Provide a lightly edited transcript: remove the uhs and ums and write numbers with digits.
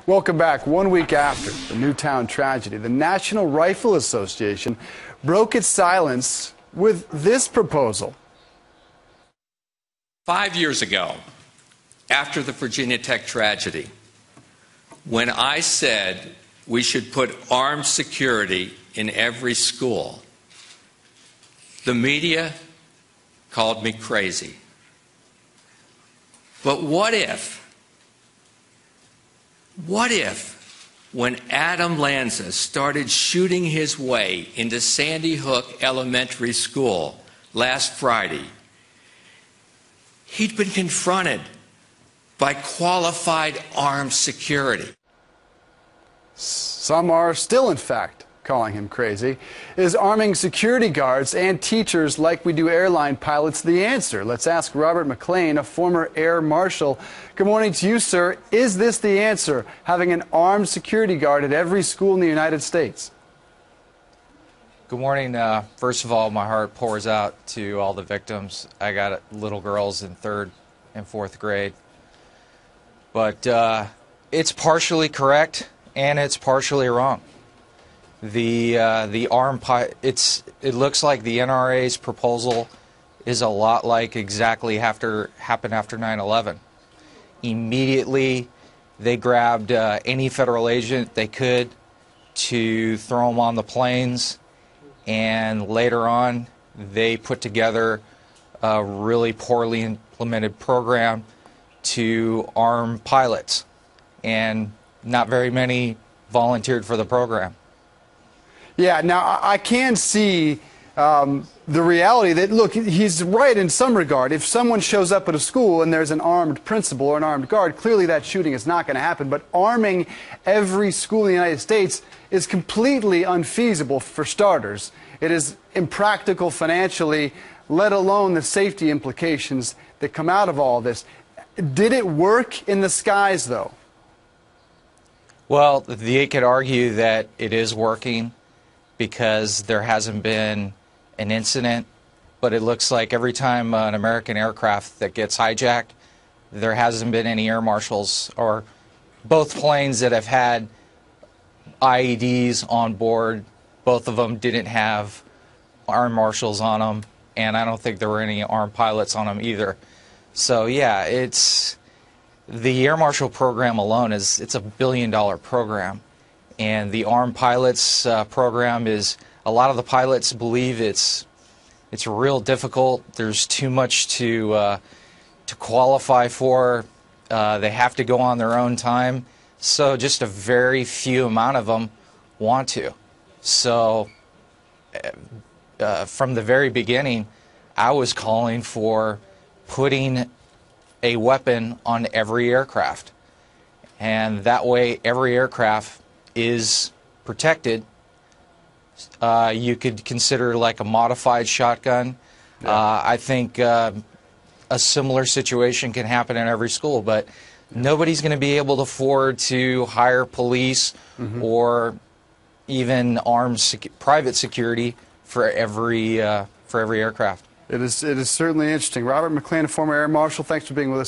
Welcome back. 1 week after the Newtown tragedy, the National Rifle Association broke its silence with this proposal. 5 years ago, after the Virginia Tech tragedy, when I said we should put armed security in every school, the media called me crazy. But what if when Adam Lanza started shooting his way into Sandy Hook Elementary School last Friday, he'd been confronted by qualified armed security? Some are still, in fact, calling him crazy. Is arming security guards and teachers like we do airline pilots the answer? Let's ask Robert McLean, a former air marshal. Good morning to you, sir. Is this the answer, having an armed security guard at every school in the United States? Good morning. First of all, my heart pours out to all the victims. I got little girls in 3rd and 4th grade. But it's partially correct and it's partially wrong. The it looks like the NRA's proposal is a lot like exactly happened after 9/11. Immediately, they grabbed any federal agent they could to throw them on the planes, and later on, they put together a really poorly implemented program to arm pilots, and not very many volunteered for the program. Yeah, now I can see the reality that, look, he's right in some regard. If someone shows up at a school and there's an armed principal or an armed guard, clearly that shooting is not going to happen. But arming every school in the United States is completely unfeasible for starters. It is impractical financially, let alone the safety implications that come out of all this. Did it work in the skies, though? Well, they could argue that it is working because there hasn't been an incident, but it looks like every time an American aircraft that gets hijacked, there hasn't been any air marshals, or both planes that have had IEDs on board, both of them didn't have armed marshals on them, and I don't think there were any armed pilots on them either. So yeah, the Air Marshal program alone it's a $1 billion program. And the armed pilots program is, a lot of the pilots believe it's real difficult. There's too much to qualify for. They have to go on their own time. So just a very few amount of them want to. So from the very beginning, I was calling for putting a weapon on every aircraft. And that way every aircraft is protected. You could consider like a modified shotgun. Yeah. I think a similar situation can happen in every school, but nobody's going to be able to afford to hire police or even armed private security for every aircraft. It is certainly interesting. Robert McLean, a former air marshal, thanks for being with us.